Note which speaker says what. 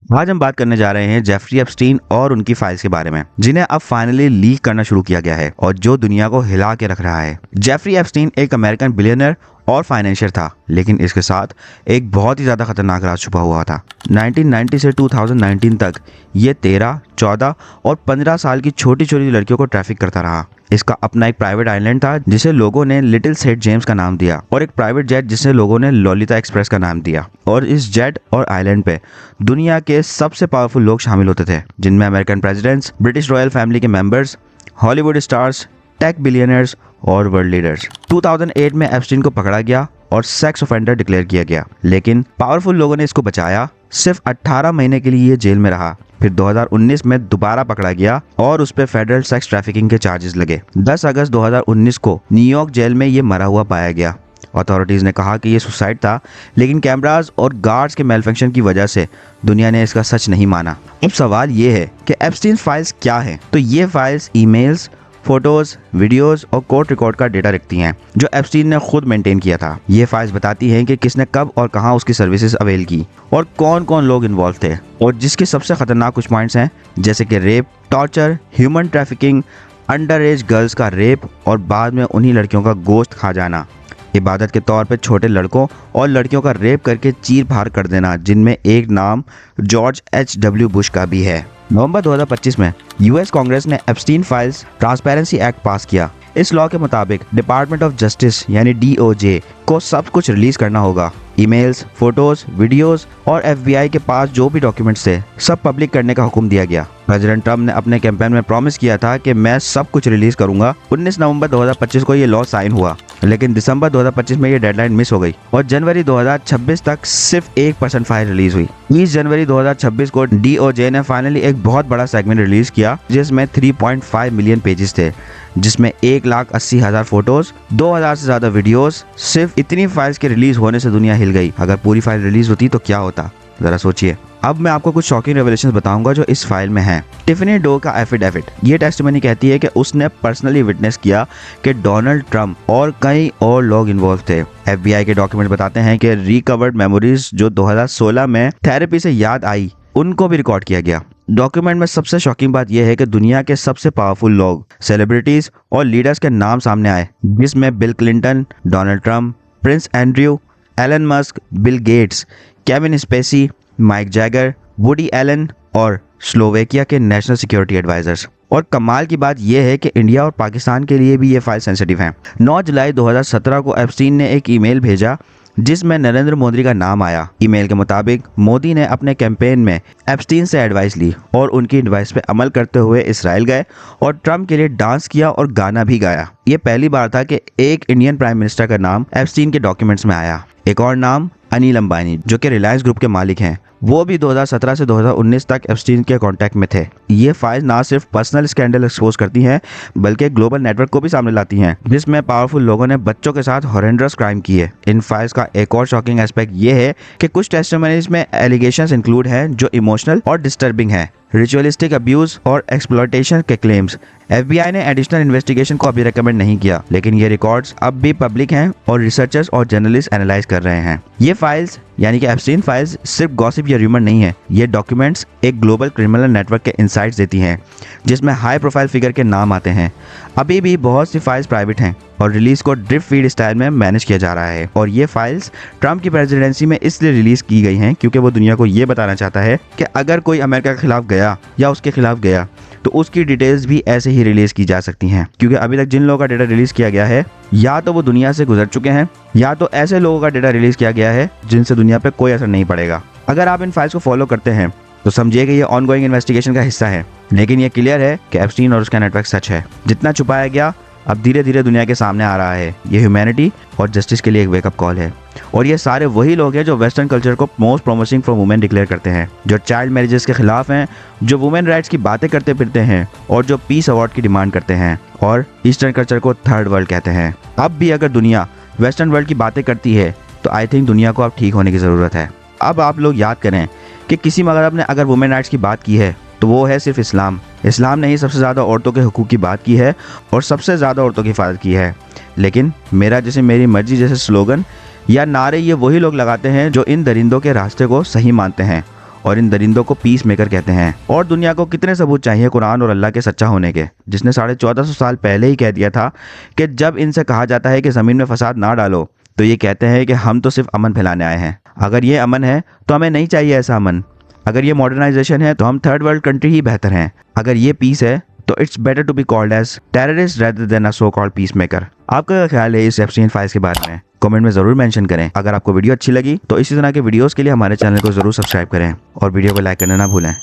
Speaker 1: आज हम बात करने जा रहे हैं जेफरी एप्स्टीन और उनकी फाइल्स के बारे में, जिन्हें अब फाइनली लीक करना शुरू किया गया है और जो दुनिया को हिला के रख रहा है। जेफरी एप्स्टीन एक अमेरिकन बिलियनर और फाइनेंशियर था, लेकिन इसके साथ एक बहुत ही ज्यादा खतरनाक राज छुपा हुआ था। 1990 से 2019 तक ये 13, 14 और 15 साल की छोटी छोटी लड़कियों को ट्रैफिक करता रहा। इसका अपना एक प्राइवेट आइलैंड था जिसे लोगों ने लिटिल सेंट जेम्स का नाम दिया, और एक प्राइवेट जेट जिसे लोगों ने लोलिता एक्सप्रेस का नाम दिया। और इस जेट और आइलैंड पे दुनिया के सबसे पावरफुल लोग शामिल होते थे, जिनमें American presidents, British royal family के members, Hollywood stars, tech billionaires और वर्ल्ड लीडर्स। 2008 में एप्स्टीन को पकड़ा गया और सेक्स ऑफेंडर डिक्लेयर किया गया, लेकिन पावरफुल लोगों ने इसको बचाया। सिर्फ 18 महीने के लिए ये जेल में रहा। फिर 2019 में दोबारा पकड़ा गया और उस पर फेडरल सेक्स ट्रैफिकिंग के चार्जेस लगे। 10 अगस्त 2019 को न्यूयॉर्क जेल में ये मरा हुआ पाया गया। अथॉरिटीज ने कहा कि ये सुसाइड था, लेकिन कैमरास और गार्ड्स के मेलफंक्शन की वजह से दुनिया ने इसका सच नहीं माना। अब सवाल ये है कि एप्स्टीन फाइल्स क्या हैं? तो ये फाइल्स ईमेल्स, फोटोज, वीडियोस और कोर्ट रिकॉर्ड का डेटा रखती हैं, जो एप्स्टीन ने खुद मेंटेन किया था। ये फाइल्स बताती हैं कि किसने कब और कहां उसकी सर्विसेज अवेल की और कौन कौन लोग इन्वॉल्व थे। और जिसके सबसे खतरनाक कुछ पॉइंट्स हैं, जैसे कि rape, torture, human trafficking, under as girls का रेप और बाद में उन्हीं लड़कियों का गोश्त खा जाना, इबादत के तौर पे छोटे लड़कों और लड़कियों का रेप करके चीर फाड़ कर देना, जिनमें एक नाम जॉर्ज H.W. बुश का भी है। नवंबर 2025 में यूएस कांग्रेस ने एप्स्टीन फाइल्स ट्रांसपेरेंसी एक्ट पास किया। इस लॉ के मुताबिक डिपार्टमेंट ऑफ जस्टिस यानी DOJ को सब कुछ रिलीज करना होगा। ईमेल्स, फोटोज, वीडियोस और FBI के पास जो भी डॉक्यूमेंट्स थे, सब पब्लिक करने का हुक्म दिया गया। प्रेसिडेंट ट्रम्प ने अपने कैंपेन में प्रॉमिस किया था कि मैं सब कुछ रिलीज करूंगा। 19 नवंबर 2025 को ये लॉ साइन हुआ, लेकिन दिसंबर 2025 में ये डेडलाइन मिस हो गई और जनवरी 2026 तक सिर्फ 1% फाइल रिलीज हुई। 20 जनवरी 2026 को DOJ ने फाइनली एक बहुत बड़ा सेगमेंट रिलीज किया, जिसमें 3.5 मिलियन पेजेस थे, जिसमें 1,80,000 फोटोज, 2,000 से ज्यादा वीडियोस। सिर्फ इतनी फाइल्स के रिलीज होने से दुनिया हिल गई। अगर पूरी फाइल रिलीज होती तो क्या होता, जरा सोचिए। अब मैं आपको कुछ शॉकिंग रेवलेशंस बताऊंगा जो इस फाइल में हैं। टिफनी डो का एफिडेविट, ये टेस्टिमनी कहती है कि उसने पर्सनली विटनेस किया कि डोनाल्ड ट्रंप और कई और लोग इन्वॉल्व थे। FBI के डॉक्यूमेंट बताते हैं कि रिकवर्ड मेमोरीज जो 2016 में थेरेपी से याद आई, उनको भी रिकॉर्ड किया गया। डॉक्यूमेंट में सबसे शॉकिंग बात यह है कि दुनिया के सबसे पावरफुल लोग, सेलिब्रिटीज और लीडर्स के नाम सामने आए, जिसमें Bill Clinton, Donald Trump, Prince Andrew, Elon Musk, Bill Gates, Kevin Spacey, Mick Jagger, Woody Allen और स्लोवेकिया के नेशनल सिक्योरिटी एडवाइजर्स। और कमाल की बात यह है कि इंडिया और पाकिस्तान के लिए भी ये फाइल सेंसिटिव हैं। 9 जुलाई 2017 को एप्स्टीन ने एक ईमेल भेजा जिसमें नरेंद्र मोदी का नाम आया। ईमेल के मुताबिक मोदी ने अपने कैंपेन में एप्स्टीन से एडवाइस ली और उनकी एडवाइस पे अमल करते हुए इसराइल गए और ट्रंप के लिए डांस किया और गाना भी गाया। ये पहली बार था कि एक इंडियन प्राइम मिनिस्टर का नाम एप्स्टीन के डॉक्यूमेंट्स में आया। एक और नाम अनिल अंबानी, जो कि रिलायंस ग्रुप के मालिक हैं, वो भी 2017 से 2019 तक एप्स्टीन के कांटेक्ट में थे। ये फाइल ना सिर्फ पर्सनल स्कैंडल एक्सपोज करती हैं, बल्कि ग्लोबल नेटवर्क को भी सामने लाती हैं, जिसमें पावरफुल लोगों ने बच्चों के साथ हॉरेंडरस क्राइम किए। इन फाइल्स का एक और शॉकिंग एस्पेक्ट ये है कि कुछ टेस्टिमनीज में एलिगेशंस इंक्लूड हैं जो इमोशनल और डिस्टर्बिंग हैं, रिचुअलिस्टिक अब्यूज और एक्सप्लॉयटेशन के क्लेम्स। FBI ने एडिशनल इन्वेस्टिगेशन को अभी रेकमेंड नहीं किया, लेकिन ये रिकॉर्ड्स अब भी पब्लिक हैं और रिसर्चर्स और जर्नलिस्ट एनालाइज कर रहे हैं। ये फाइल्स यानी कि एप्स्टीन फाइल्स सिर्फ गॉसिप या र्यूमर नहीं है। ये डॉक्यूमेंट्स एक ग्लोबल क्रिमिनल नेटवर्क के इनसाइट्स देती हैं, जिसमें हाई प्रोफाइल फिगर के नाम आते हैं। अभी भी बहुत सी फाइल्स प्राइवेट हैं और रिलीज को ड्रिप फीड स्टाइल में मैनेज किया जा रहा है। और ये फाइल्स ट्रंप की प्रेसिडेंसी में इसलिए रिलीज की गई हैं क्योंकि वो दुनिया को ये बताना चाहता है कि अगर कोई अमेरिका के खिलाफ गया या उसके खिलाफ गया तो उसकी डिटेल्स भी ऐसे ही रिलीज की जा सकती हैं। क्योंकि अभी तक जिन लोगों का डेटा रिलीज किया गया है, या तो वो दुनिया से गुजर चुके हैं, या तो ऐसे लोगों का डेटा रिलीज किया गया है जिनसे दुनिया पे कोई असर नहीं पड़ेगा। अगर आप इन फाइल्स को फॉलो करते हैं तो समझिए कि ये ऑनगोइंग इन्वेस्टिगेशन का हिस्सा है, लेकिन ये क्लियर है कि एप्स्टीन और उसका नेटवर्क सच है। जितना छुपाया गया अब धीरे धीरे दुनिया के सामने आ रहा है। ये ह्यूमैनिटी और जस्टिस के लिए एक वेकअप कॉल है। और ये सारे वही लोग हैं जो वेस्टर्न कल्चर को most promising for women declare करते हैं, जो चाइल्ड मैरिजेस के खिलाफ हैं, जो वुमेन राइट्स की बातें करते फिरते हैं और जो पीस अवार्ड की डिमांड करते हैं और ईस्टर्न कल्चर को थर्ड वर्ल्ड कहते हैं। अब भी अगर दुनिया वेस्टर्न वर्ल्ड की बातें करती है तो आई थिंक दुनिया को अब ठीक होने की ज़रूरत है। अब आप लोग याद करें कि किसी मज़हब ने अगर वुमेन राइट्स की बात की है तो वो है सिर्फ इस्लाम। इस्लाम ने ही सबसे ज़्यादा औरतों के हुकूक की बात की है और सबसे ज़्यादा औरतों की हिफाजत की है। लेकिन मेरा जैसे मेरी मर्जी जैसे स्लोगन या नारे ये वही लोग लगाते हैं जो इन दरिंदों के रास्ते को सही मानते हैं और इन दरिंदों को पीस मेकर कहते हैं। और दुनिया को कितने सबूत चाहिए कुरान और अल्लाह के सच्चा होने के, जिसने 1450 साल पहले ही कह दिया था कि जब इनसे कहा जाता है कि ज़मीन में फसाद ना डालो तो ये कहते हैं कि हम तो सिर्फ अमन फैलाने आए हैं। अगर ये अमन है तो हमें नहीं चाहिए ऐसा अमन। अगर ये मॉडर्नाइजेशन है तो हम थर्ड वर्ल्ड कंट्री ही बेहतर हैं। अगर ये पीस है तो it's better to be called as terrorist rather than a so called peace maker. आपका क्या ख्याल है इस एप्स्टीन फाइल्स के बारे में? कमेंट में जरूर मेंशन करें। अगर आपको वीडियो अच्छी लगी तो इसी तरह के वीडियोस के लिए हमारे चैनल को जरूर सब्सक्राइब करें और वीडियो को लाइक करना ना भूलें।